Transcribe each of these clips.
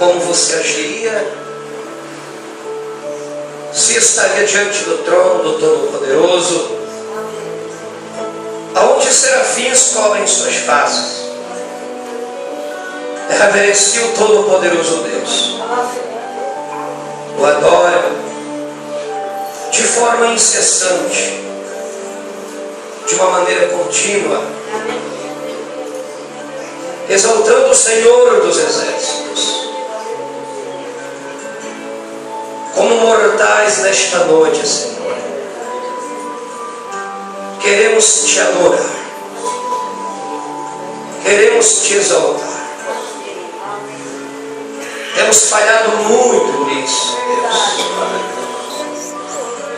como você agiria? Se estaria diante do trono do Todo-Poderoso, aonde os serafins cobrem suas faces, reverencia o Todo-Poderoso Deus, o adora de forma incessante, de uma maneira contínua, exaltando o Senhor dos Exércitos. Como mortais nesta noite, Senhor, queremos te adorar, queremos te exaltar. Temos falhado muito nisso, Deus,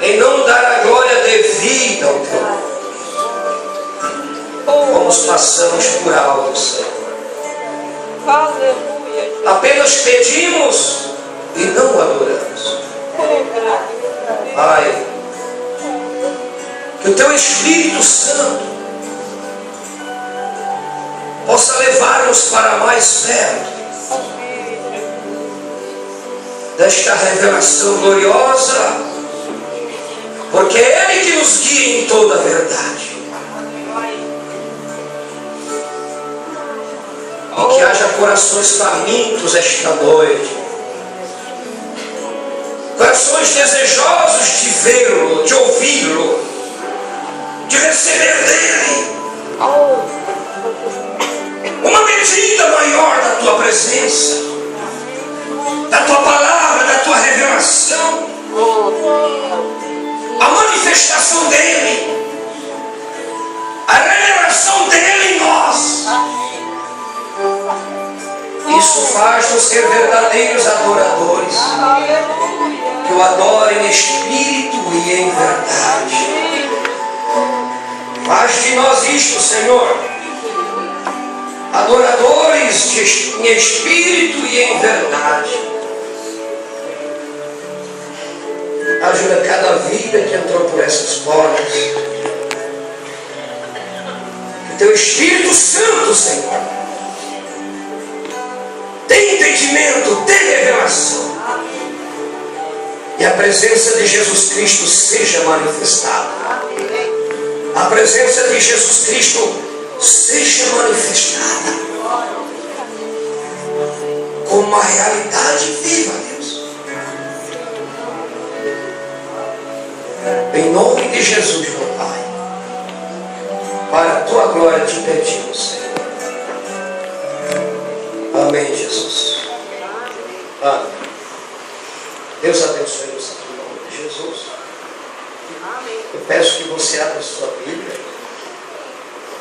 em não dar a glória devida ao teu nome. Como passamos por alto, Senhor. Apenas pedimos e não adoramos. Pai, que o teu Espírito Santo possa levar-nos para mais perto desta revelação gloriosa, porque é Ele que nos guia em toda a verdade. E que haja corações famintos esta noite, corações desejosos de vê-lo, de ouvi-lo, de receber dele uma medida maior da tua presença, da tua palavra, da tua revelação, a manifestação dele, a revelação dele em nós. Isso faz-nos ser verdadeiros adoradores, que o adorem em espírito e em verdade. Faz de nós isto, Senhor, adoradores em espírito e em verdade. Ajuda cada vida que entrou por essas portas. Que teu Espírito Santo, Senhor, tem entendimento, tem revelação, e a presença de Jesus Cristo seja manifestada. A presença de Jesus Cristo seja manifestada como uma realidade viva, Deus. Em nome de Jesus, meu Pai, para a tua glória te pedimos, Senhor. Amém, Jesus. Amém. Deus abençoe-nos aqui em nome de Jesus. Eu peço que você abra a sua Bíblia,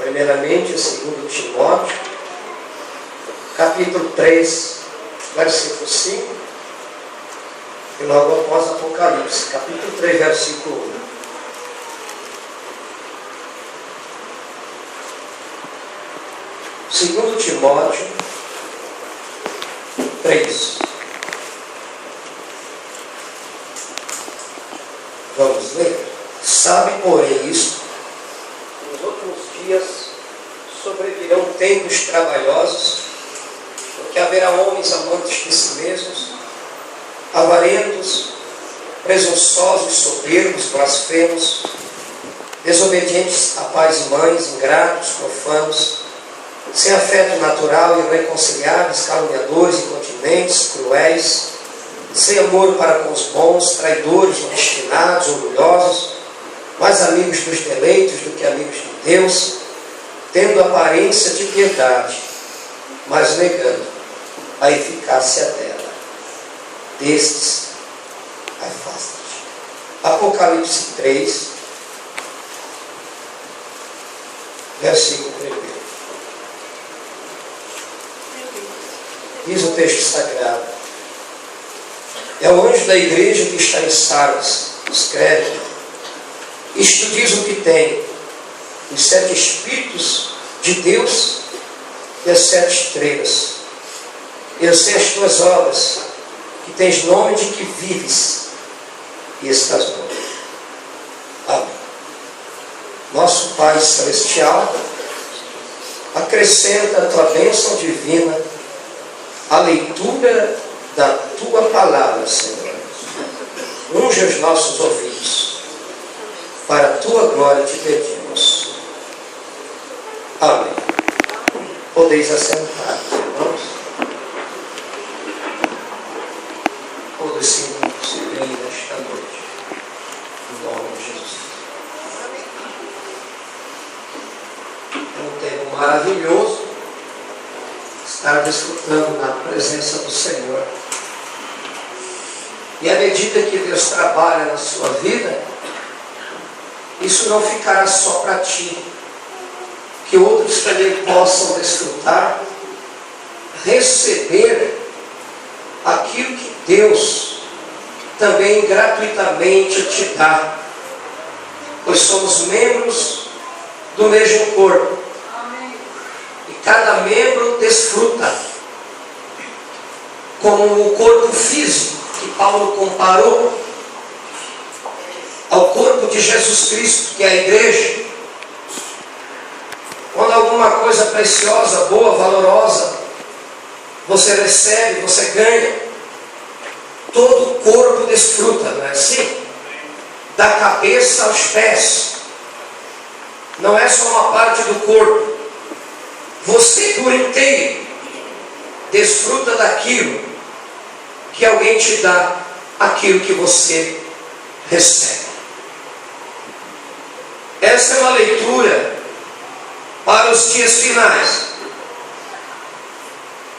primeiramente, 2 Timóteo, capítulo 3, versículo 5, e logo após Apocalipse, capítulo 3, versículo 1. 2 Timóteo 3. Vamos ler? Sabe, porém, isto: nos últimos dias sobrevirão tempos trabalhosos, porque haverá homens amantes de si mesmos, avarentos, presunçosos, soberbos, blasfemos, desobedientes a pais e mães, ingratos, profanos, sem afeto natural, irreconciliáveis, caluniadores, incontinentes, cruéis, sem amor para com os bons, traidores, obstinados, orgulhosos, mais amigos dos deleitos do que amigos de Deus, tendo aparência de piedade, mas negando a eficácia dela. Destes, afasta-te. Apocalipse 3, versículo 1. Diz o texto sagrado: é o anjo da igreja que está em Sardes, escreve: isto diz o que tem os 7 Espíritos de Deus e as 7 estrelas. Eu sei as tuas obras, que tens nome de que vives e estás morto. Amém. Nosso Pai Celestial, acrescenta a tua bênção divina a leitura da tua palavra, Senhor. Unge os nossos ouvidos. Para a tua glória te pedimos. Amém. Podeis assentar, irmãos. Todos se bem nesta noite. Em nome de Jesus. É um tempo maravilhoso estar desfrutando na presença do Senhor. E à medida que Deus trabalha na sua vida, isso não ficará só para ti. Que outros também possam desfrutar, receber aquilo que Deus também gratuitamente te dá. Pois somos membros do mesmo corpo. E cada membro desfruta. Como o corpo físico que Paulo comparou ao corpo de Jesus Cristo, que é a igreja. Quando alguma coisa preciosa, boa, valorosa, você recebe, você ganha, todo o corpo desfruta, não é assim? Da cabeça aos pés. Não é só uma parte do corpo. Você por inteiro desfruta daquilo que alguém te dá, aquilo que você recebe. Essa é uma leitura para os dias finais.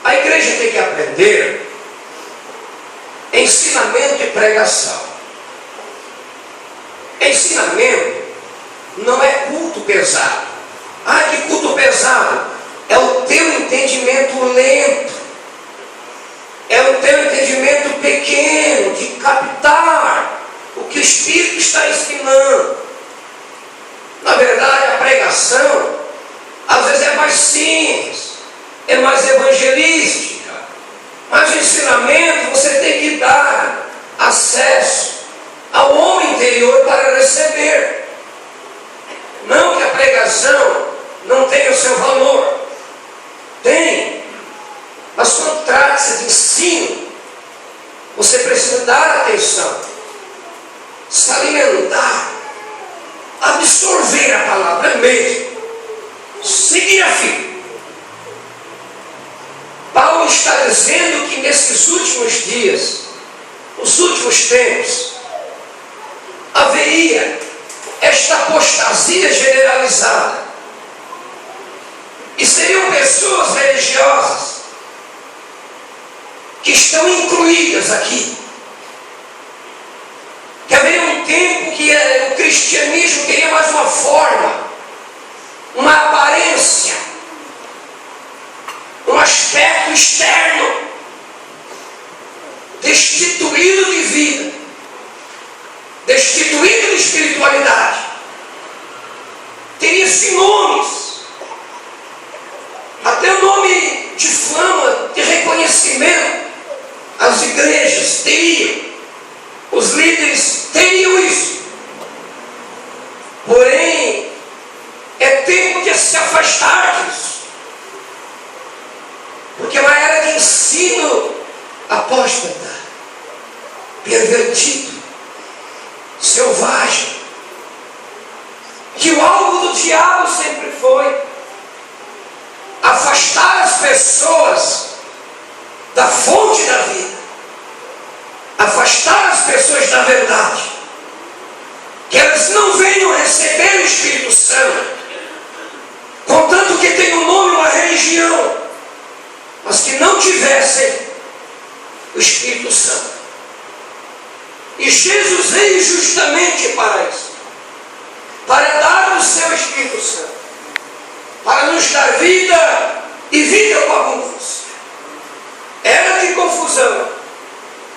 A igreja tem que aprender ensinamento e pregação. Ensinamento não é culto pesado. Ah, que culto pesado! É o teu entendimento lento. É o teu entendimento pequeno de captar o que o Espírito está ensinando. Na verdade, a pregação às vezes é mais simples, é mais evangelística, mas o ensinamento você tem que dar acesso ao homem interior para receber. Não que a pregação não tenha o seu valor, tem, mas quando trata-se de ensino, você precisa dar atenção, se alimentar, absorver a palavra mesmo, seguir a fim. Paulo está dizendo que nesses últimos dias, nos últimos tempos, haveria esta apostasia generalizada. E seriam pessoas religiosas que estão incluídas aqui. Que haveria um tempo que o cristianismo queria mais uma forma, uma aparência, um aspecto externo, destituído de vida, destituído de espiritualidade. Teria-se nomes, até o nome de fama, de reconhecimento. As igrejas teriam, os líderes teriam isso. Porém, é tempo de se afastar disso. Porque é uma era de ensino apóstata, pervertido, selvagem, que o alvo do diabo sempre foi afastar as pessoas da fonte da vida, afastar as pessoas da verdade, que elas não venham receber o Espírito Santo, contanto que tem um nome, uma religião, mas que não tivessem o Espírito Santo. E Jesus veio justamente para isso, para dar o seu Espírito Santo, para nos dar vida e vida com abundância. Era de confusão,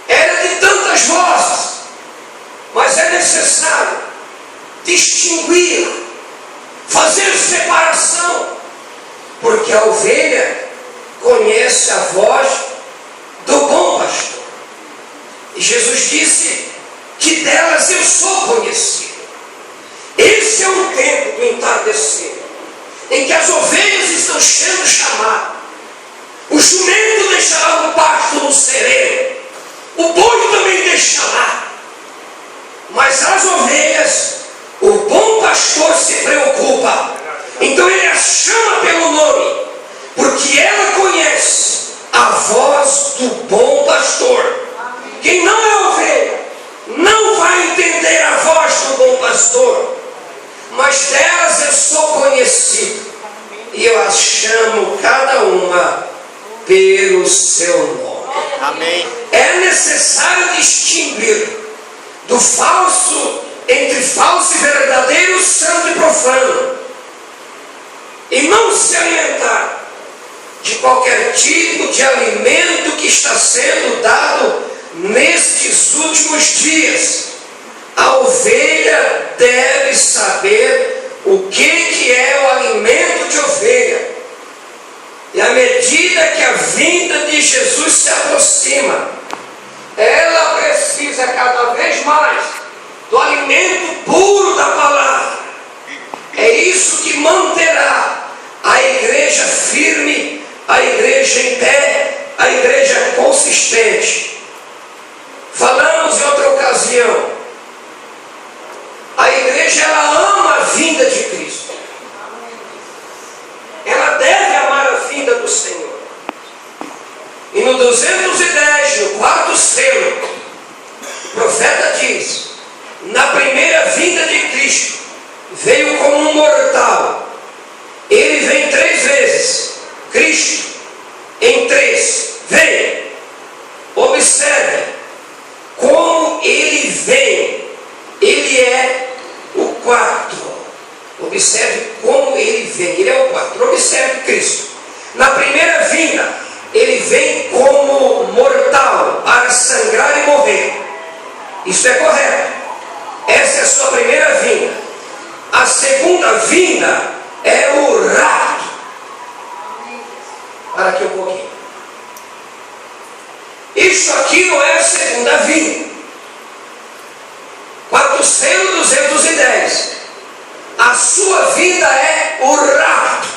era de tantas vozes, mas é necessário distinguir, fazer separação, porque a ovelha conhece a voz do bom pastor. E Jesus disse que delas eu sou conhecido. Esse é um tempo do entardecer, em que as ovelhas estão sendo chamadas. O jumento deixará o pasto no sereno, O boi também deixa lá. Mas as ovelhas, o bom pastor se preocupa. Então ele as chama pelo nome, porque ela conhece a voz do bom pastor. Quem não é ovelha não vai entender a voz do bom pastor, mas delas eu sou conhecido e eu as chamo cada uma pelo seu nome. Amém. É necessário distinguir do falso, entre falso e verdadeiro, santo e profano, e não se alimentar de qualquer tipo de alimento que está sendo dado nestes últimos dias. A ovelha deve saber o que é o alimento de ovelha. E à medida que a vinda de Jesus se aproxima, ela precisa cada vez mais do alimento puro da palavra. É isso que manterá a igreja firme, a igreja em pé, a igreja consistente. Falamos em outra ocasião, a igreja ela ama a vinda de Cristo. Ela deve amar a vinda do Senhor. E no 210, no quarto selo, o profeta diz: na primeira vinda de Cristo, veio como um mortal. Ele vem 3 vezes. Cristo, em 3, vem. Observe como ele vem. Ele é o 4. Observe como ele vem. Ele é o 4. Observe Cristo. Na primeira vinda, ele vem como mortal para sangrar e morrer. Isso é correto. Essa é a sua primeira vinda. A segunda vinda é o rapto. Para aqui um pouquinho. Isso aqui não é a segunda vinda. Quarto selo 210. A sua vida é o rapto.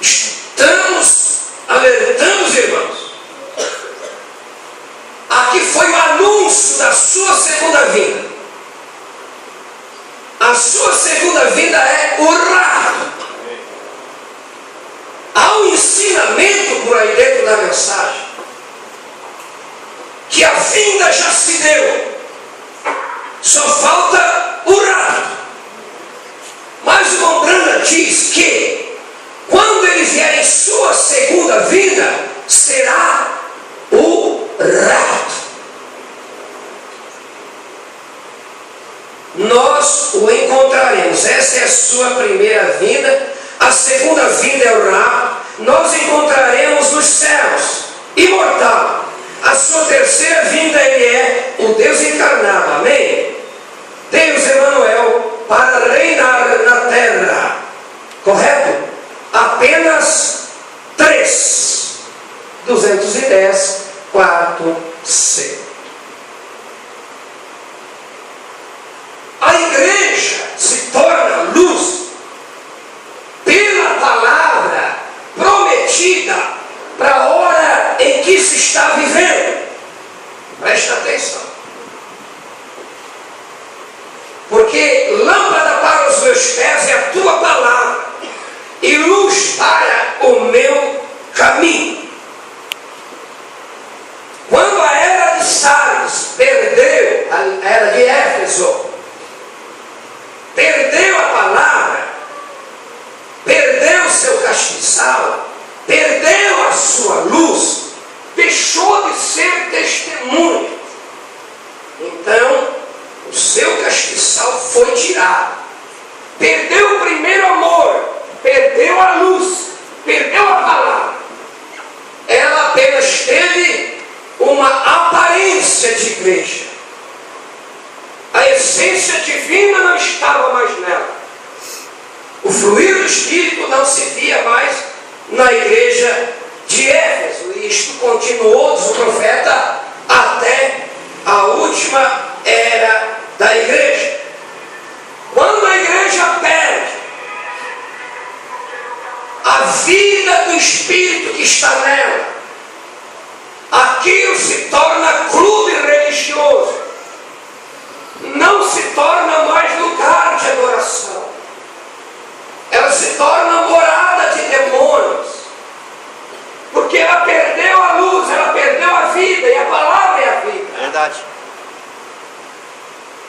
Estamos alertando os irmãos. Aqui foi o anúncio da sua segunda vinda. A sua segunda vinda é o rapto. Há um ensinamento por aí dentro da mensagem que a vinda já se deu, só falta o rapto. Mas o irmão Branham diz que quando ele vier em sua segunda vinda, será o rapto. Nós o encontraremos. Essa é a sua primeira vinda. A segunda vinda é o rapto. Nós encontraremos nos céus, imortal. A sua terceira vinda, ele é o Deus encarnado. Amém? Deus Emanuel, para reinar na terra. Correto? Apenas 3. 210, quarto C. A igreja se torna luz pela palavra prometida para a hora em que se está vivendo. Presta atenção. Porque lâmpada para os meus pés é a tua palavra e luz para o meu caminho. Quando a era de Sardes perdeu, a era de Éfeso, perdeu a palavra, perdeu seu castiçal, perdeu a sua luz, deixou de ser testemunho. Então, o seu castiçal foi tirado. Perdeu o primeiro amor, perdeu a luz, perdeu a palavra. Ela apenas teve uma aparência de igreja. A essência divina não estava mais nela. O fluir do Espírito não se via mais na igreja de Éfeso. E isto continuou, diz o profeta, até a última era da igreja. Quando a igreja perde a vida do Espírito que está nela, adoração. Ela se torna morada de demônios, porque ela perdeu a luz, ela perdeu a vida, e a palavra é a vida. Verdade.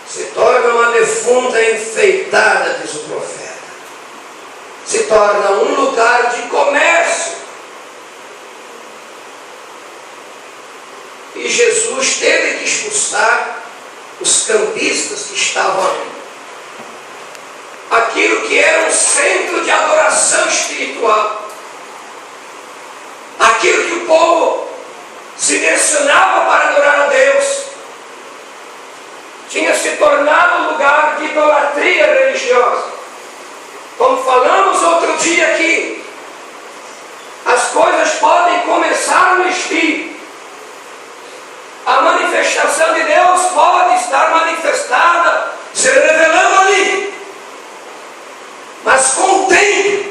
Se torna uma defunta enfeitada, diz o profeta. Se torna um lugar de comércio. E Jesus teve que expulsar os campistas que estavam ali. Aquilo que era um centro de adoração espiritual. Aquilo que o povo se direcionava para adorar a Deus. Tinha se tornado um lugar de idolatria religiosa. Como falamos outro dia aqui, as coisas podem começar no espírito. A manifestação de Deus pode estar manifestada, se revelando ali. Mas com o tempo,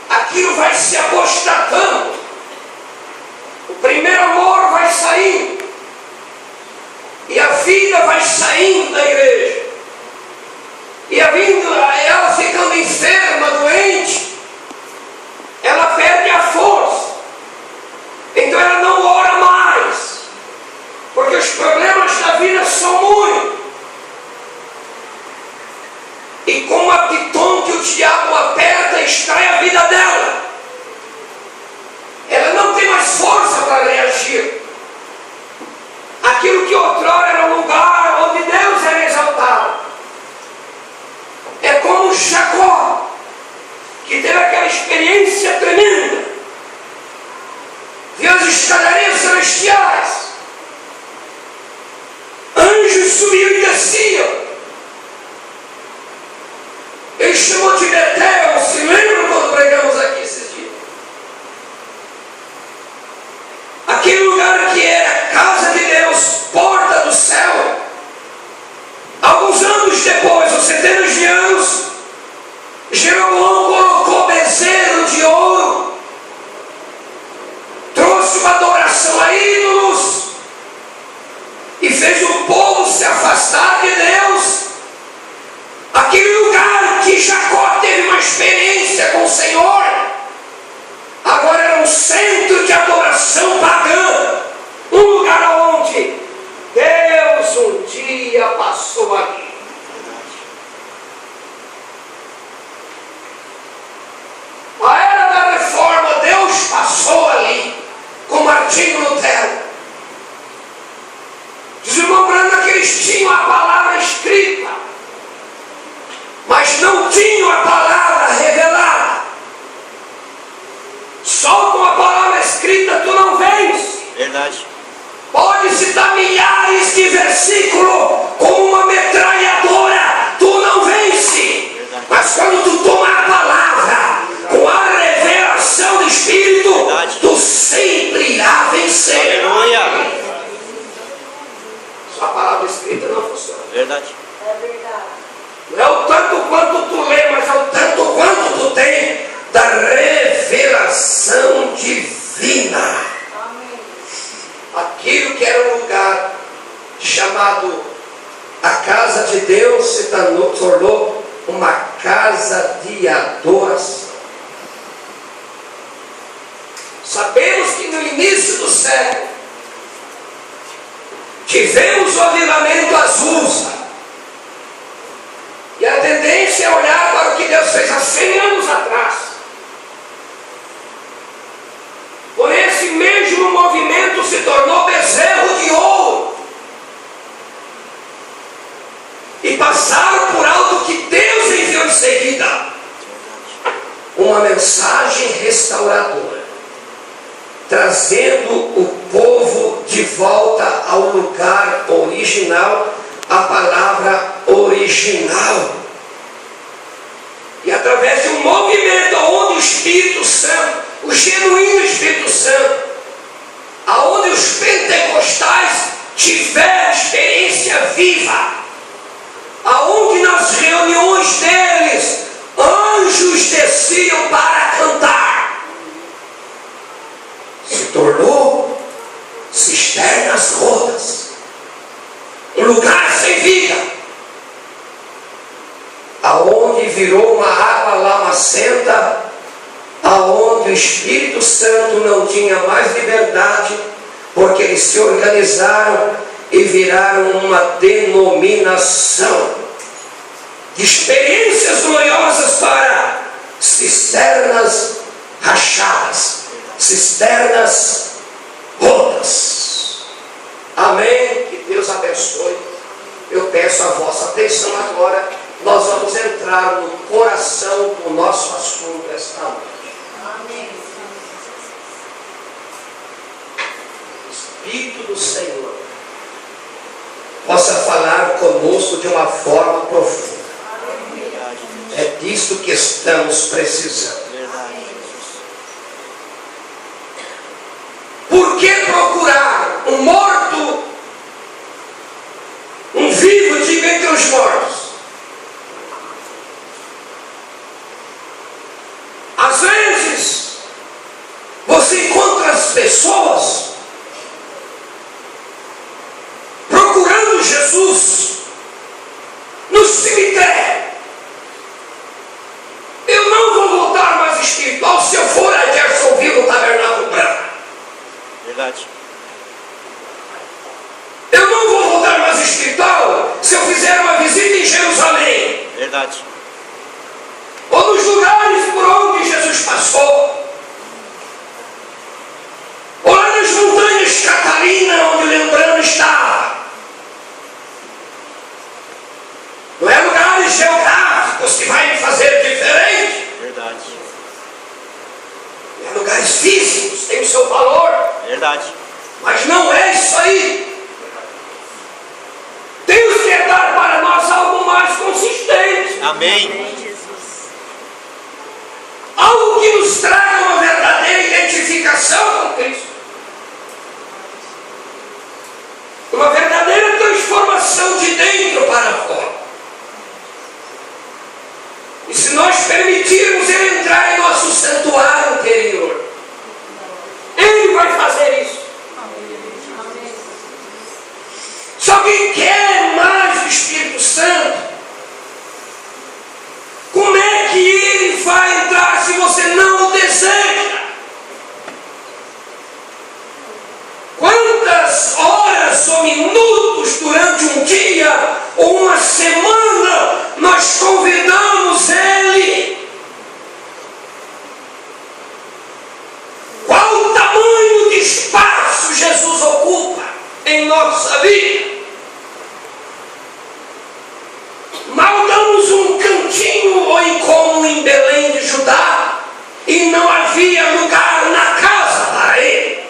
aquilo vai se apostatando. O primeiro amor vai saindo. E a vida vai saindo da igreja. E ela ficando enferma, doente, ela perde a força. Então ela não ora mais. Porque os problemas da vida são muitos. E com a piton que o diabo aperta, extrai a vida dela. Ela não tem mais força para reagir. Aquilo que outrora era um lugar onde Deus era exaltado. É como Jacó, que teve aquela experiência tremenda. Viu as escadarias celestiais. Anjos subiam e desciam. Ele chamou de Betel, se lembram quando pregamos aqui esses dias? Aquele lugar que era casa de Deus, porta do céu. Alguns anos depois, ou centenas de anos, Jeroboão colocou bezerro de ouro, trouxe uma adoração a ídolos e fez o povo se afastar de Deus. Aquele lugar que Jacó teve uma experiência com o Senhor, agora era um centro de adoração pagã, um lugar onde Deus um dia passou ali. A era da reforma, Deus passou ali com Martinho Lutero. Diz o irmão Brando que eles tinham a palavra escrita, mas não tinham a palavra revelada. Só com a palavra escrita tu não vence. Verdade. Pode citar milhares de versículos como uma metralhadora, tu não vence. Verdade. Mas quando tu toma a palavra com a revelação do Espírito, Verdade. tu sempre irá vencer. Aleluia. Só a palavra escrita não funciona. Verdade. É verdade. Não é o tanto quanto tu lê, mas é o tanto quanto tu tem da revelação divina. Amém. Aquilo que era um lugar chamado a casa de Deus se tornou uma casa de adoração. Sabemos que no início do século tivemos o avivamento Azusa. E a tendência é olhar para o que Deus fez há 100 anos atrás. Por esse mesmo movimento se tornou bezerro de ouro. E passaram por algo que Deus enviou em seguida. Uma mensagem restauradora. Trazendo o povo de volta ao lugar original, a palavra original. E através de um movimento onde o Espírito Santo, o genuíno Espírito Santo, aonde os pentecostais tiveram experiência viva, aonde nas reuniões deles anjos desciam para cantar, se tornou cisternas rotas, um lugar sem vida. aonde virou uma água lamacenta, aonde o Espírito Santo não tinha mais liberdade, porque eles se organizaram e viraram uma denominação de experiências gloriosas para cisternas rachadas, cisternas rotas. Amém? Que Deus abençoe. Eu peço a vossa atenção agora. Nós vamos entrar no coração do nosso assunto esta noite. Amém. O Espírito do Senhor possa falar conosco de uma forma profunda. É disso que estamos precisando. Por que procurar um morto, um vivo de entre os mortos? Às vezes, você encontra as pessoas procurando Jesus no cemitério. Eu não vou voltar mais espiritual se eu for a Jeffersonville no Tabernáculo Branco. Verdade. Eu não vou voltar mais espiritual se eu fizer uma visita em Jerusalém. Verdade. Ou nos lugares por onde Jesus passou. Ou lá nas montanhas Catarina, onde Lembrando estava. Não é lugares geográficos que vai me fazer diferente. Verdade. É lugares físicos, tem o seu valor. Verdade. Mas não é isso aí. Deus quer dar para nós algo mais consistente. Amém. Algo que nos traga uma verdadeira identificação com Cristo. Uma verdadeira transformação de dentro para fora. E se nós permitirmos Ele entrar em nosso santuário interior, Ele vai fazer isso. Se alguém quer mais do Espírito Santo, como é que Ele vai entrar se você não o deseja? Quantas horas ou minutos durante um dia ou uma semana nós convidamos Ele? Qual o tamanho de espaço Jesus ocupa em nossa vida? Mal damos um cantinho ou como em Belém de Judá, e não havia lugar na casa para Ele.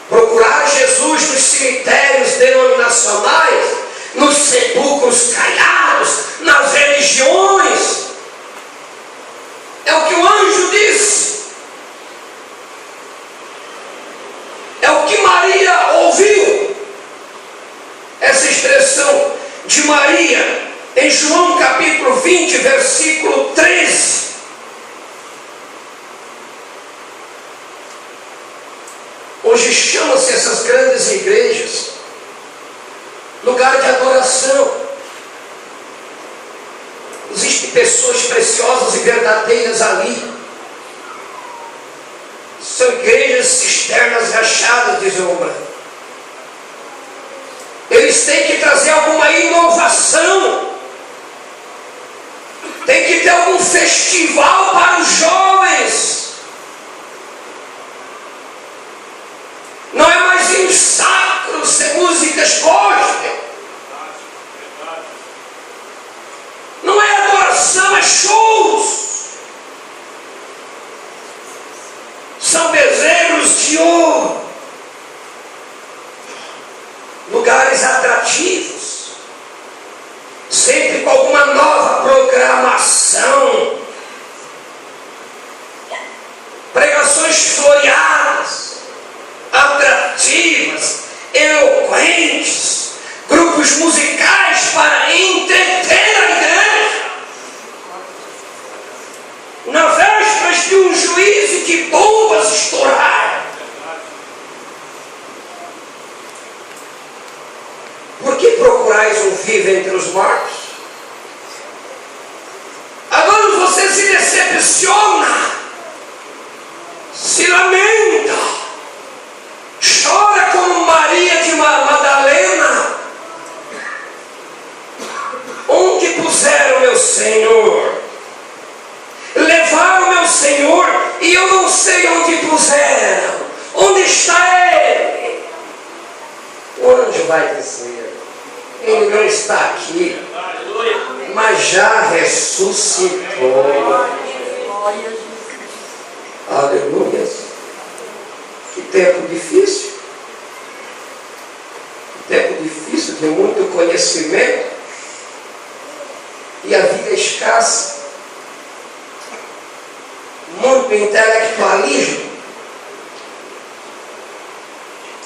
Procurar Jesus nos cemitérios denominacionais, nos sepulcros caiados, nas religiões, é o que o anjo disse. É o que Maria ouviu. Essa expressão de Maria em João capítulo 20, versículo 13. Hoje chama-se essas grandes igrejas lugar de adoração. Existem pessoas preciosas e verdadeiras ali. São igrejas cisternas rachadas, diz o Romano. Eles têm que trazer alguma inovação. Tem que ter algum festival para os jovens. Não é mais em sacro ser músicas gospel. Não é adoração, é shows. São bezerros de ouro. Lugares atrativos. Sempre com alguma nova programação. Pregações floreadas, atrativas, eloquentes, grupos musicais para entreter a igreja. Na véspera de um juízo e de bombas estourar. Por que procurais ouvir vive entre os mortos. Agora você se decepciona, se lamenta, chora como Maria de Madalena. Onde puseram meu Senhor? Levaram meu Senhor e eu não sei onde puseram. Onde está Ele? O anjo vai dizer: Ele não está aqui, mas já ressuscitou. Aleluia. Que tempo difícil. Tempo difícil de muito conhecimento e a vida escassa. Muito intelectualismo.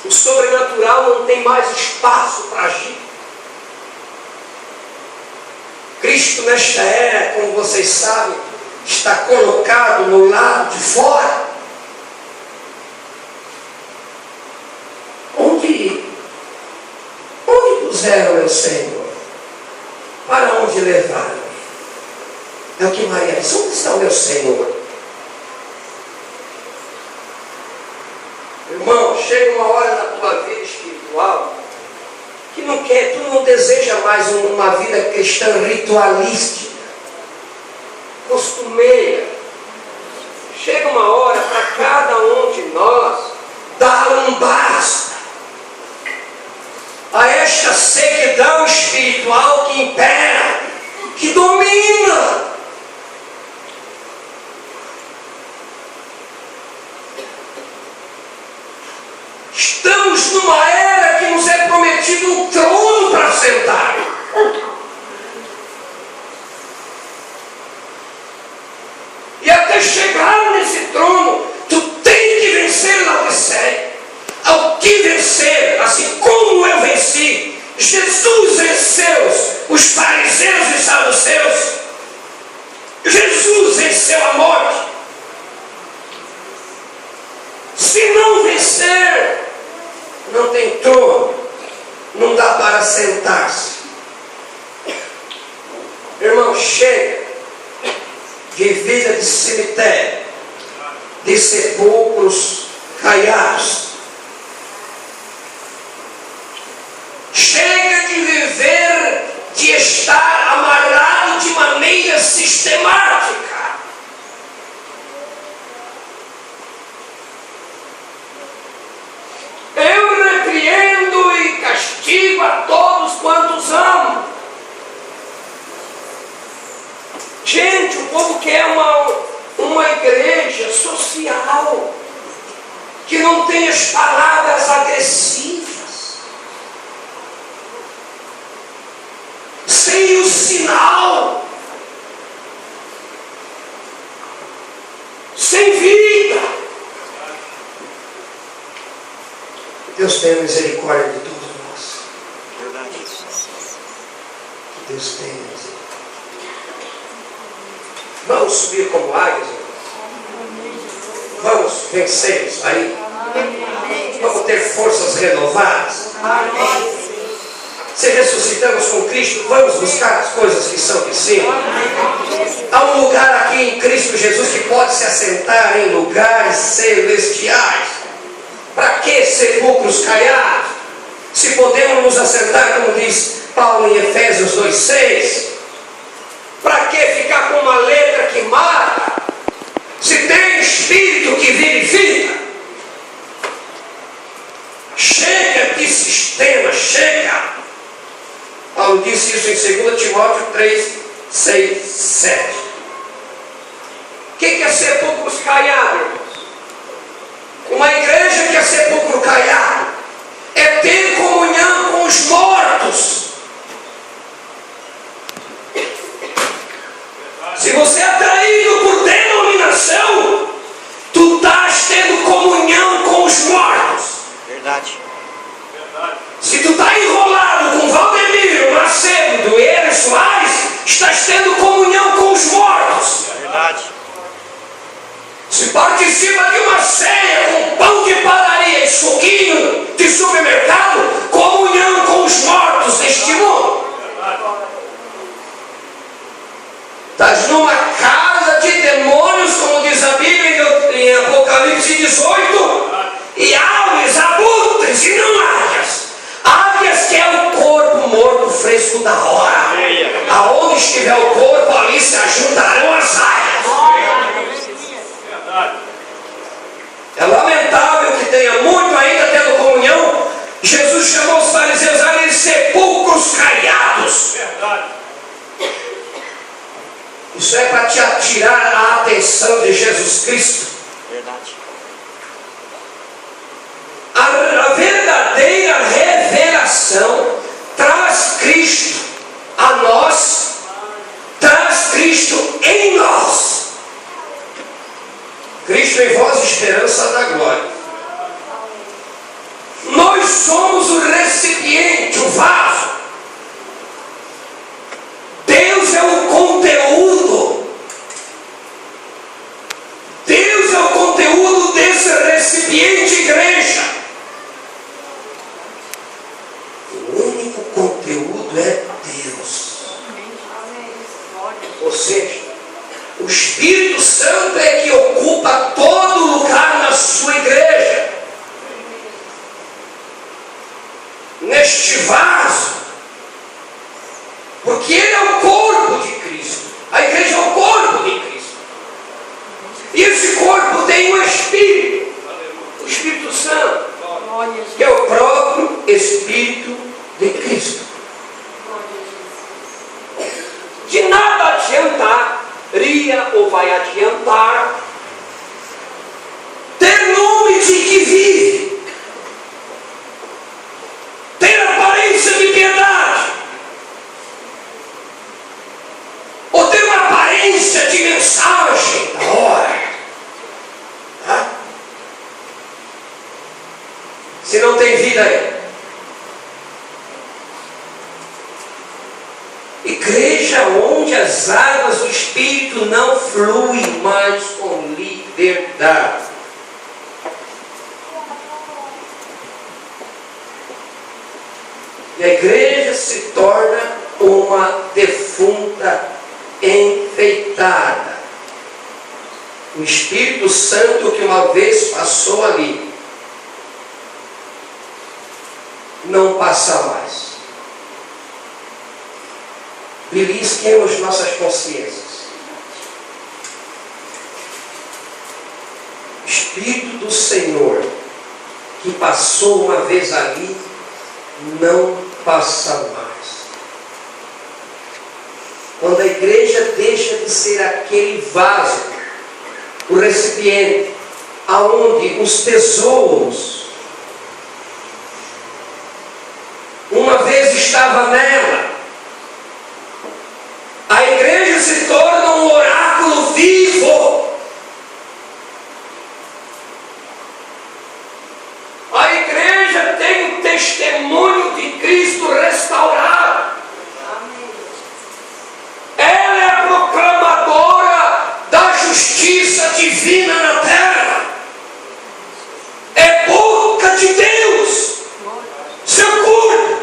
O sobrenatural não tem mais espaço para agir. Cristo nesta era, como vocês sabem, está colocado no lado de fora. Onde puseram meu Senhor? Para onde levaram? É o que Maria disse: onde está o meu Senhor? Irmão, chega uma hora na tua vida espiritual que tu não deseja mais uma vida cristã ritualística, costumeira. Chega uma hora para cada um de nós dar um basta a esta sequidão espiritual que impera, que domina. Estamos numa era que nos é prometido um trono para sentar. E até chegar nesse trono, tu tem que vencer Laodiceia. Ao que vencer, assim como eu venci, Jesus venceu os fariseus e saduceus. Jesus venceu a morte. Se não vencer, não tem trono, não dá para sentar-se. Irmão, chega de vida de cemitério, de sepulcros caiados. Chega de viver, de estar amarrado de maneira sistemática. Eu repreendo e castigo a todos quantos amo. Gente, o povo quer uma igreja social, que não tem as palavras agressivas, sem o sinal, sem vida. Deus tenha misericórdia de todos nós. Verdade. Que Deus tenha misericórdia. Vamos subir como águias. Vamos vencer isso aí. Vamos ter forças renovadas. Se ressuscitamos com Cristo, vamos buscar as coisas que são de cima. Há um lugar aqui em Cristo Jesus que pode se assentar em lugares celestiais. Para que sepulcros caiados? Se podemos nos assentar, como diz Paulo em Efésios 2,6. Para que ficar com uma letra que mata? Se tem Espírito que vivifica. Chega de sistema, chega. Paulo disse isso em 2 Timóteo 3, 6, 7. O que é sepulcros caiados, irmãos? Uma igreja que é sepulcro caiado é ter comunhão com os mortos. Se você é atraído por denominação, tu estás tendo comunhão com os mortos. Verdade. Se tu está enrolado com Valdemiro Macedo e Eros Soares, estás tendo comunhão com os mortos. Verdade. Se participa de uma ceia com pão de padaria e suquinho de supermercado, comunhão com os mortos estiver o corpo, ali se ajuntarão as áreas. É lamentável que tenha muito ainda tendo comunhão. Jesus chamou os fariseus ali de sepulcros caiados. Isso é para te atirar a atenção de Jesus Cristo. Verdade. A verdadeira revelação traz Cristo a nós, traz Cristo em nós. Cristo em vós, esperança da glória. Nós somos o recipiente, o vaso. Deus é o conteúdo. Deus é o conteúdo desse recipiente, igreja. O único conteúdo é Deus. Ou seja, o Espírito Santo é que ocupa todo lugar na sua igreja. Neste vaso. Porque ele é o corpo de Cristo. A igreja é o corpo de Cristo. E esse corpo tem um Espírito. O Espírito Santo. Que é o próprio Espírito de Cristo. De nada adiantaria ou vai adiantar ter nome de que vive, ter aparência de piedade, ou ter uma aparência de mensagem da hora, se não tem vida aí. Igreja onde as águas do Espírito não fluem mais com liberdade. E a igreja se torna uma defunta enfeitada. O Espírito Santo que uma vez passou ali, não passa mais. Belisquemos nossas consciências. O Espírito do Senhor que passou uma vez ali, não passa mais. Quando a igreja deixa de ser aquele vaso, o recipiente, aonde os tesouros, uma vez estava nela, a igreja se torna um oráculo vivo. A igreja tem o testemunho de Cristo restaurado. Ela é a proclamadora da justiça divina na terra. É boca de Deus, seu corpo,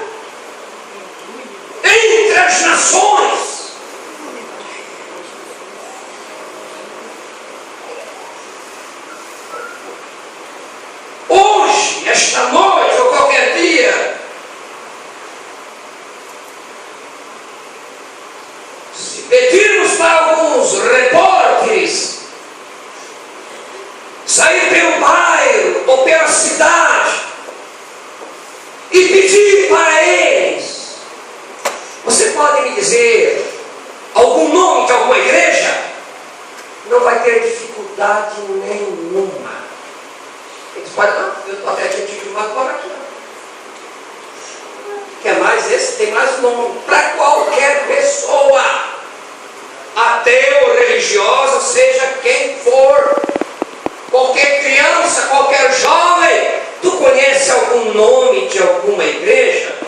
entre as nações. Hoje, esta noite ou qualquer dia, se pedirmos para alguns repórteres sair pelo bairro ou pela cidade e pedir para eles, você pode me dizer algum nome de alguma igreja? Não vai ter dificuldade nenhuma. Eles podem, eu estou até aqui de uma cor aqui. Quer mais esse? Tem mais nome para qualquer pessoa. Ateu, religiosa, seja quem for. Qualquer criança, qualquer jovem. Tu conhece algum nome de alguma igreja?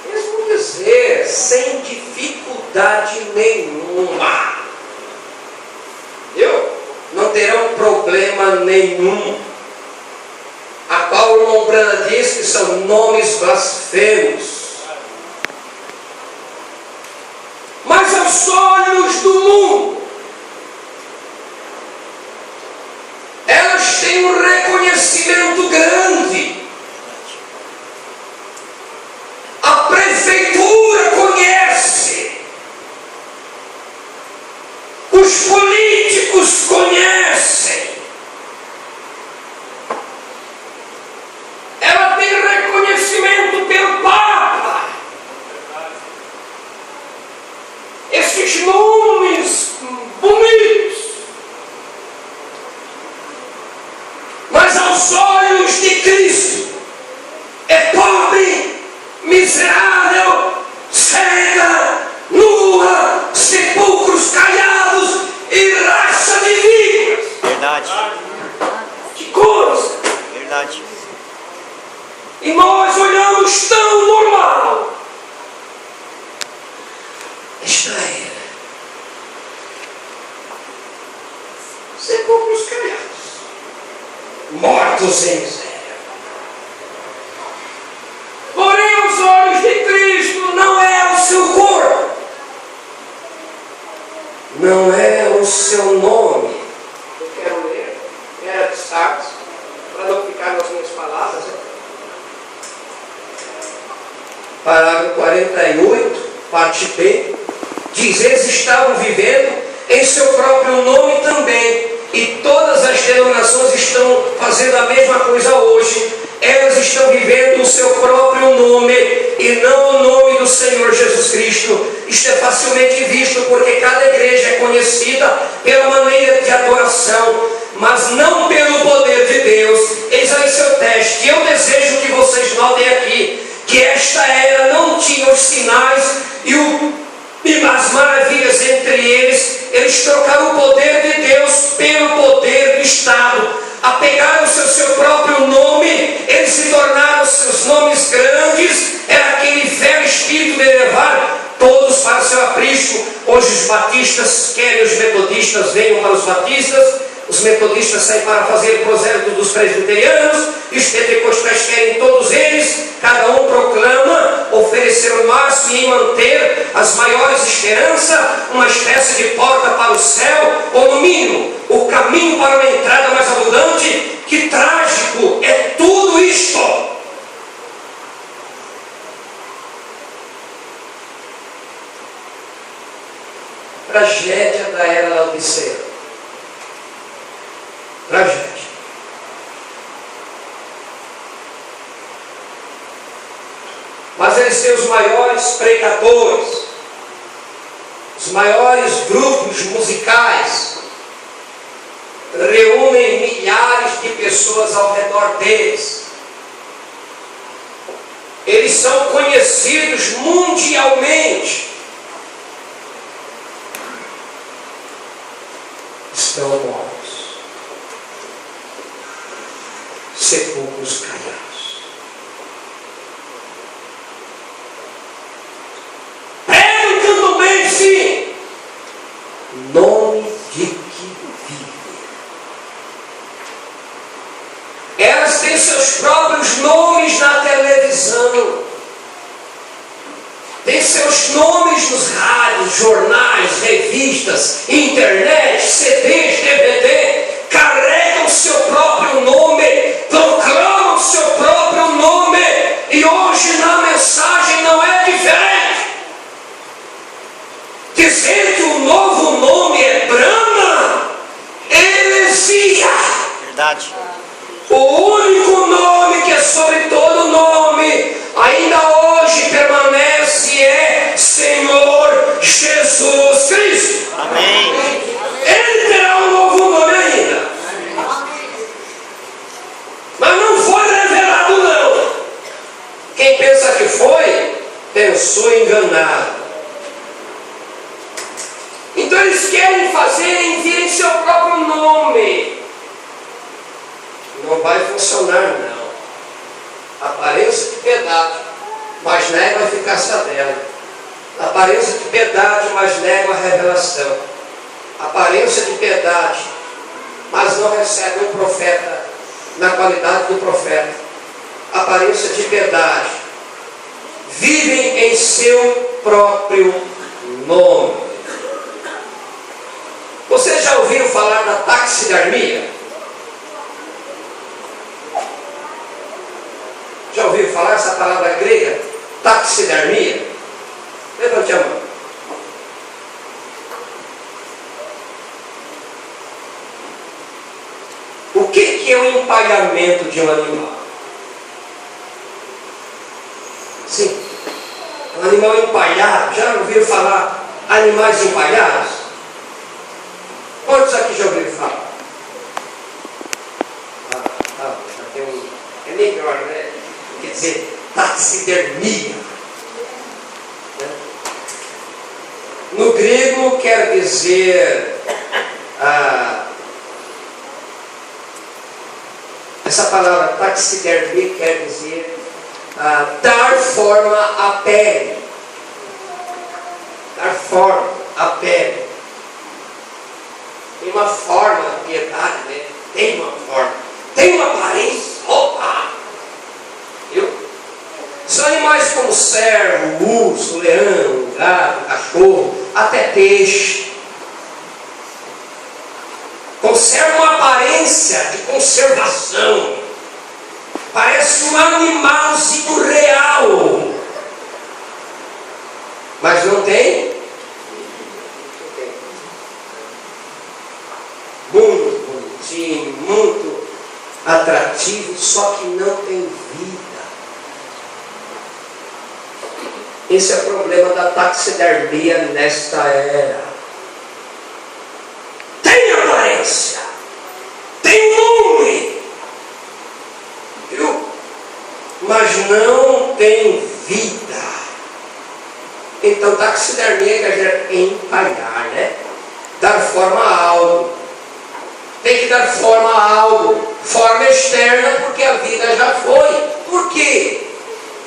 Eles vão dizer, sem dificuldade nenhuma. Viu? Não terão problema nenhum. A qual o irmão Brana diz que são nomes blasfemos. Mas aos olhos do mundo, elas têm um reconhecimento grande. A prefeitura conhece os políticos conhecem. Ela tem reconhecimento pelo Papa. Esses nomes bonitos. Mas aos olhos de Cristo é pobre, miserável, cega, nua, sepulcros caiados e raça de víboras. Verdade. Que coisa! Verdade. E nós olhamos tão normal. Está ele. Sepulcros caiados, mortos em miséria. Porém, aos olhos de Cristo, não é o seu corpo, não é o seu nome. Eu quero ler, era destaque, para não ficar nas minhas palavras. Parágrafo 48, parte B, diz: eles estavam vivendo em seu próprio nome também, e todas as denominações estão fazendo a mesma coisa hoje. Elas estão vivendo o seu próprio nome e não o nome do Senhor Jesus Cristo. Isto é facilmente visto porque cada igreja é conhecida pela maneira de adoração, mas não pelo poder de Deus. Eis aí seu teste. Eu desejo que vocês notem aqui que esta era não tinha os sinais e as maravilhas entre eles. Eles trocaram o poder de Deus pelo poder do Estado. Apegaram-se ao seu próprio nome, eles se tornaram seus nomes grandes. Era aquele velho espírito de levar todos para o seu aprisco. Hoje os batistas querem os metodistas venham para os batistas, os metodistas saem para fazer o prosélito dos presbiterianos, e os pentecostais querem todos eles. Cada um proclama oferecer o máximo e manter as maiores esperanças, uma espécie de porta para o céu, ou no mínimo, o caminho para uma entrada mais abundante. Que trágico é tudo isto! Tragédia da era Laodiceia. Tragédia. Mas eles têm os maiores pregadores, os maiores grupos musicais, reúnem milhares de pessoas ao redor deles. Eles são conhecidos mundialmente. Estão mortos, sepulcros caiados. Pregam e cantam bem, sim. Nome de que vive. Elas têm seus próprios nomes na televisão, têm seus nomes nos rádios, jornais, revistas, internet, CDs, DVD, carregam seu próprio nome, proclamam seu próprio nome, e hoje na mensagem não é diferente. Dizer que o novo nome é Brahma, heresia. Verdade. O único nome que é sobre todo nome, ainda hoje permanece, é Senhor Jesus Cristo. Amém. Ele terá um novo nome ainda, mas não foi revelado não. Quem pensa que foi, pensou enganado. Então eles querem fazer vir em seu próprio nome. Não vai funcionar não. Aparência de piedade, mas nega a eficácia dela. Aparência de piedade, mas nega a revelação. Aparência de piedade, mas não recebe um profeta na qualidade do profeta. Aparência de piedade, vivem em seu próprio nome. Vocês já ouviram falar da taxidermia? Já ouviu falar essa palavra grega? Taxidermia? Levante a mão. que é o empalhamento de um animal? Sim. Um animal empalhado. Já ouviram falar animais empalhados? Quantos aqui já ouviram falar? Já tem um... É melhor, né? Quer dizer, taxidermia. No grego quer dizer... essa palavra taxidermia quer dizer dar forma à pele. Dar forma à pele. Tem uma forma da piedade, né? Tem uma forma. Tem uma aparência. Opa! Viu? São animais como cervo, urso, leão, gato, cachorro, até peixe. Conserva uma aparência de conservação. Parece um animalzinho real. Mas não tem? Muito bonitinho, muito atrativo, só que não tem vida. Esse é o problema da taxidermia nesta era. Tem aparência, tem nome, viu? Mas não tem vida. Então taxidermia quer dizer empalhar, né? Dar forma a algo. Tem que dar forma a algo, forma externa, porque a vida já foi. Por quê?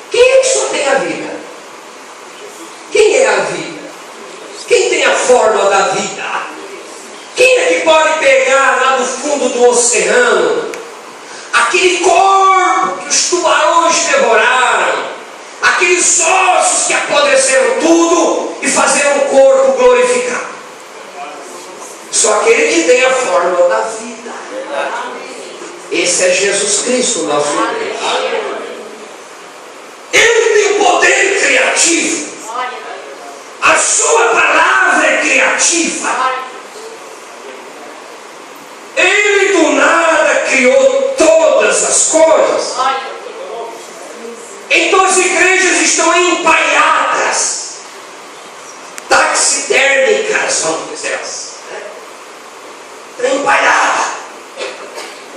Quem é que só tem a vida? Quem é a vida? Quem tem a forma da vida? Quem é que pode pegar lá do fundo do oceano aquele corpo que os tubarões devoraram, aqueles ossos que apodreceram tudo e fazer um corpo glorificado? Só aquele que tem a fórmula da vida. Esse é Jesus Cristo, nosso Deus. Ele tem o poder criativo. A sua palavra é criativa. Ele do nada criou todas as coisas. Então as igrejas estão empalhadas, taxidérmicas, vamos dizer assim. Tem empalhada,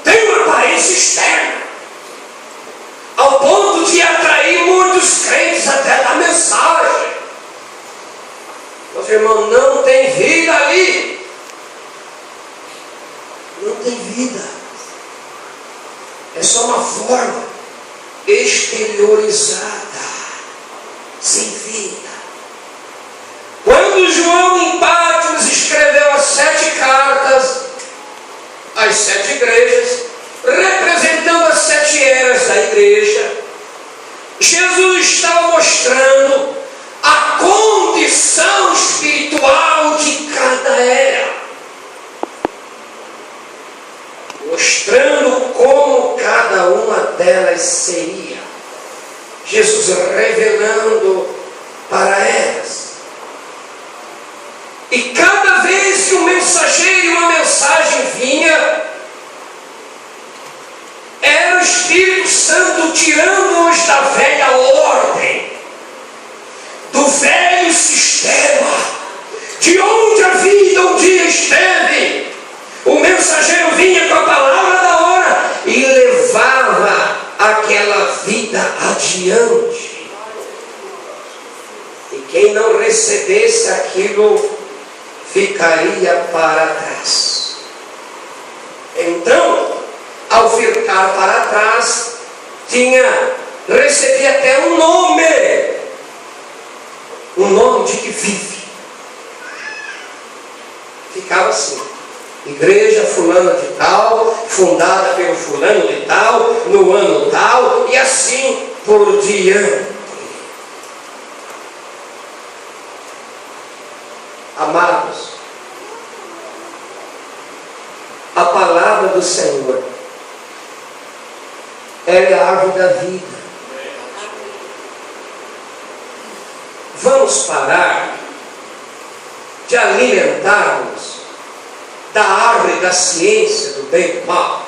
tem uma aparência externa, ao ponto de atrair muitos crentes até da mensagem. Meus irmãos, não tem vida ali. Não tem vida. É só uma forma exteriorizada, sem vida. Quando João em Patmos escreveu as 7 cartas às 7 igrejas, representando as 7 eras da igreja, Jesus estava mostrando a condição espiritual de cada era, mostrando como cada uma delas seria. Jesus revelando para elas. E cada vez que um mensageiro e uma mensagem vinha, era o Espírito Santo tirando-os da velha ordem, do velho sistema, de onde a vida um dia esteve. O mensageiro vinha com a palavra da hora e levava aquela vida adiante. E quem não recebesse aquilo ficaria para trás. Então, ao ficar para trás, recebia até um nome de que vive. Ficava assim: igreja fulana de tal, fundada pelo fulano de tal, no ano tal, e assim por diante. Amados, a palavra do Senhor, ela é a árvore da vida. Vamos parar de alimentarmos da árvore da ciência do bem e do mal.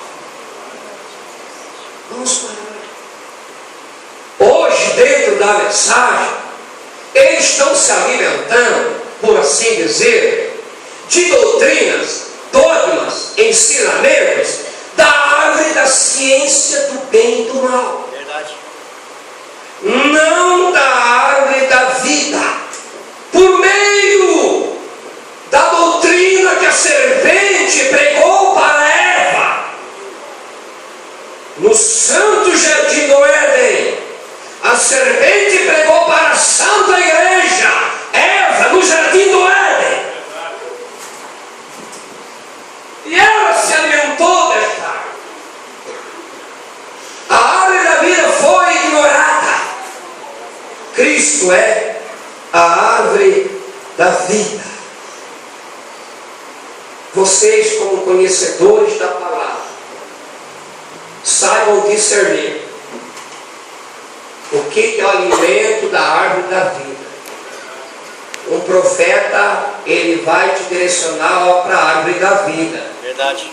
Vamos parar. Hoje, dentro da mensagem, eles estão se alimentando, por assim dizer, de doutrinas, dogmas, ensinamentos da árvore da ciência do bem e do mal. Verdade. Não da árvore da vida. Por meio da doutrina que a serpente pregou para Eva no santo jardim do Éden, a serpente pregou para a santa igreja Eva no jardim do Éden, e ela se alimentou desta árvore. A árvore da vida foi ignorada. Cristo é a árvore da vida. Vocês, como conhecedores da palavra, saibam discernir o que é o alimento da árvore da vida. Um profeta, ele vai te direcionar para a árvore da vida. Verdade.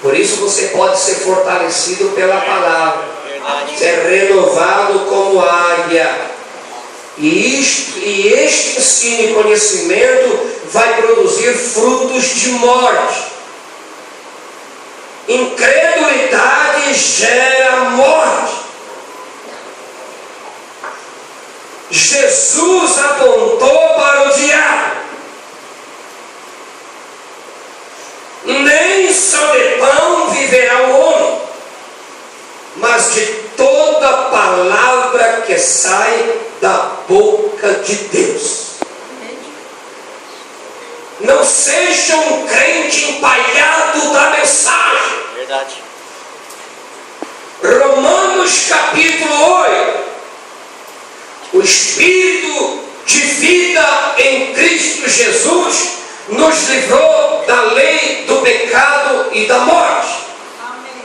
Por isso você pode ser fortalecido pela palavra. Verdade. Ser renovado como águia. E este ensino e conhecimento vai produzir frutos de morte. Incredulidade gera morte. Jesus apontou para o diabo. Nem só de pão viverá o homem, mas de toda palavra que sai da boca de Deus. Não seja um crente empalhado da mensagem. Verdade. Romanos capítulo 8. O Espírito de vida em Cristo Jesus nos livrou da lei do pecado e da morte. Amém.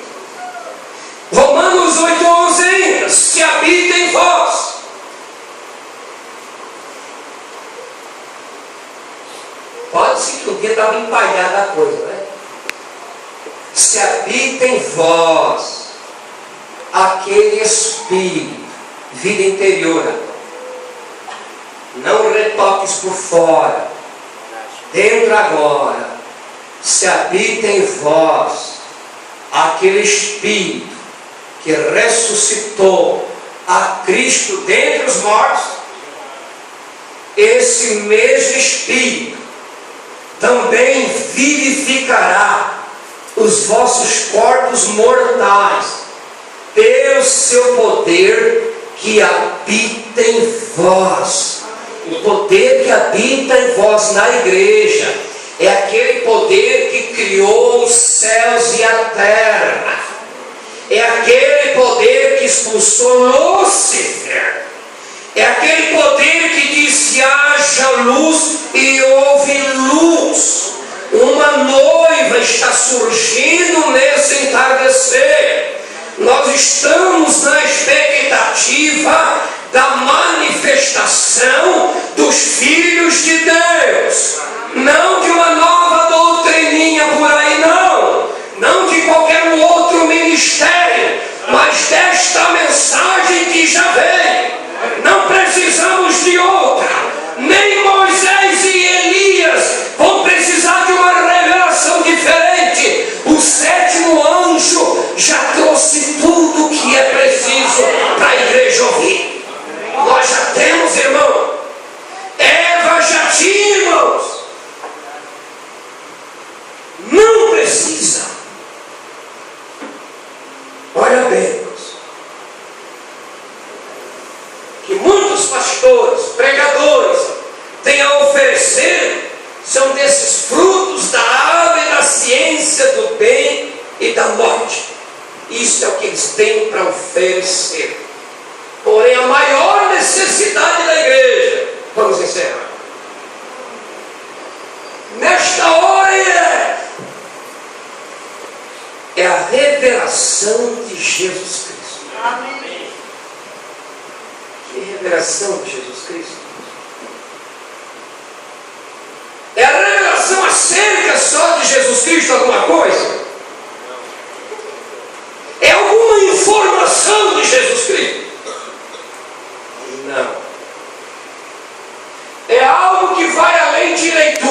Romanos 8:11 ainda. Se habita em vós. Pode ser que um dia estava empalhada a coisa, né? Se habita em vós aquele Espírito, vida interior. Não retoques por fora. Dentro agora, se habita em vós aquele Espírito que ressuscitou a Cristo dentre os mortos. Esse mesmo Espírito também vivificará os vossos corpos mortais pelo seu poder que habita em vós. O poder que habita em vós na igreja é aquele poder que criou os céus e a terra. É aquele poder que expulsou Lúcifer. É aquele poder que disse: haja luz e houve luz. Uma noiva está surgindo nesse entardecer. Nós estamos na expectativa da manifestação dos filhos de Deus. Não de uma nova doutrininha por aí, não de qualquer outro ministério, mas desta mensagem que já veio. Não precisamos de outra. Nem Moisés e Elias vão precisar de uma revelação diferente. O sétimo anjo já trouxe tudo o que é preciso para a igreja ouvir. Nós já temos, irmão. Eva já tinha, irmãos. Não precisa. Olha bem, irmãos, que muitos pastores, pregadores têm a oferecer são desses frutos da árvore da ciência do bem e da morte. Isso é o que eles têm para oferecer. Porém, a maior necessidade da igreja, vamos encerrar, nesta hora é a revelação de Jesus Cristo. Amém. Que revelação de Jesus Cristo? É a revelação acerca só de Jesus Cristo alguma coisa? É alguma informação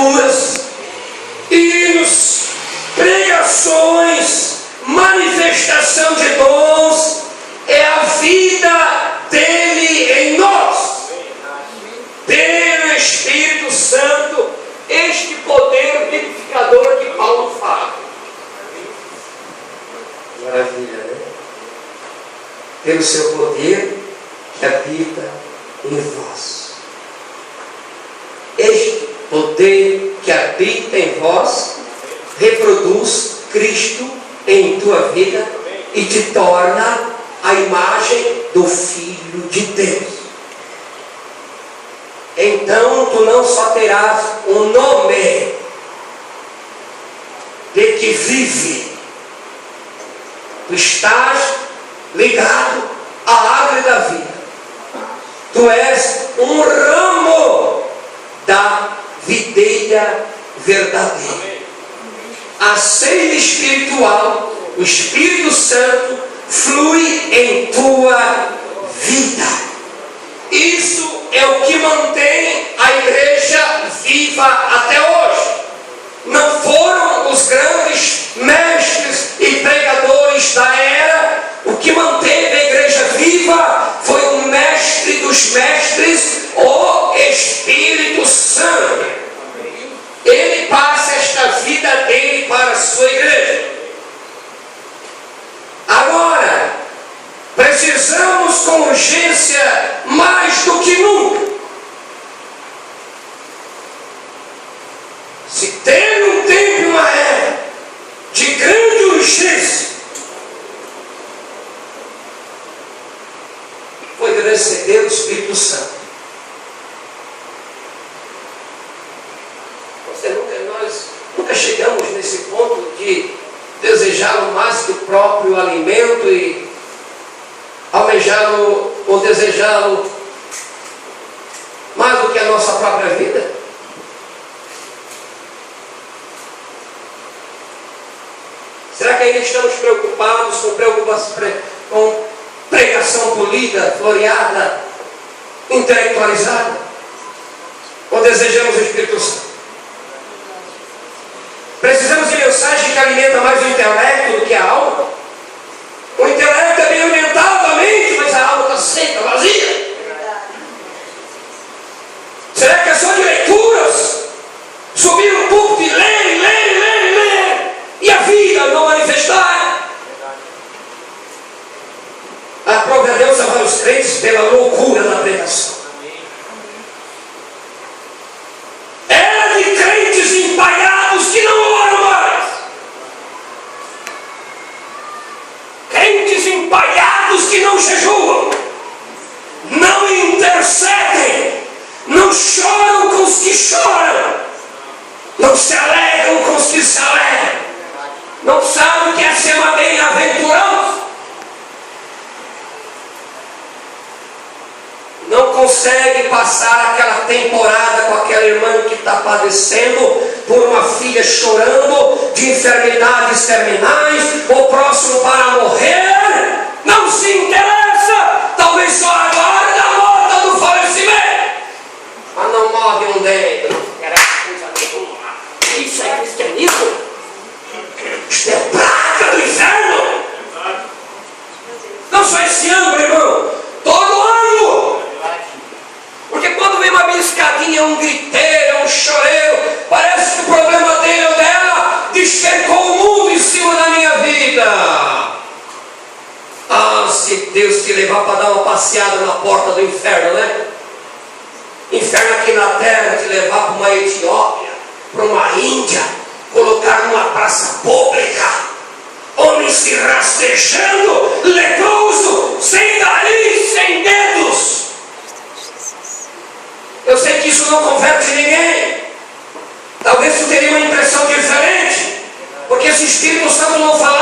leituras, hinos, pregações, manifestação de dons, é a vida dele em nós. Pelo Espírito Santo, este poder vivificador que Paulo fala. Maravilha, né? Pelo seu poder que habita em vós. Este poder que habita em vós reproduz Cristo em tua vida e te torna a imagem do Filho de Deus. Então tu não só terás um nome de que vive, tu estás ligado à árvore da vida. Tu és um ramo da videira verdadeira. A seiva espiritual, o Espírito Santo, flui em tua vida. Isso é o que mantém a igreja viva até hoje. Não foram os grandes mestres e pregadores da era. O que manteve a igreja viva foi o mestre dos mestres, o Espírito Santo. Ele passa esta vida dele para a sua igreja. Agora, precisamos com urgência, mais do que nunca, se teve um tempo e uma era de grande urgência, foi de receber o Espírito Santo. Nós nunca chegamos nesse ponto de desejá-lo mais que o próprio alimento e almejá-lo ou desejá-lo mais do que a nossa própria vida. Será que ainda estamos preocupados com pregação polida, floreada, intelectualizada? Ou desejamos o Espírito Santo? Precisamos de mensagem que alimenta mais o intelecto do que a alma? O intelecto é bem alimentado, a mente, mas a alma está seca, vazia. Será que é só de leituras? Subir no púlpito e ler, e a vida não manifestar? Aprove a Deus salvar os crentes pela loucura da pregação. Era de crentes empalhados que não oram mais. Crentes empalhados que não jejuam, não intercedem, não choram com os que choram, não se alegram com os que se alegram, não sabem o que é ser uma bem-aventurança, não consegue passar aquela temporada com aquela irmã que está padecendo por uma filha chorando de enfermidades terminais, ou próximo para morrer, não se interessa, talvez só agora da nota do falecimento, mas não morre um dedo. Isso é cristianismo? Isso é praga do inferno. Não só esse ano, meu irmão, todo ano. Porque quando vem uma beliscadinha, é um griteiro, é um choreiro, parece que o problema dele ou dela descercou o mundo em cima da minha vida. Ah, se Deus te levar para dar uma passeada na porta do inferno, né? Inferno aqui na terra, te levar para uma Etiópia, para uma Índia, colocar numa praça pública, homem se rastejando, leproso, sem nariz, sem dedos. Eu sei que isso não converte ninguém. Talvez tu teria uma impressão diferente, porque se o Espírito Santo não falar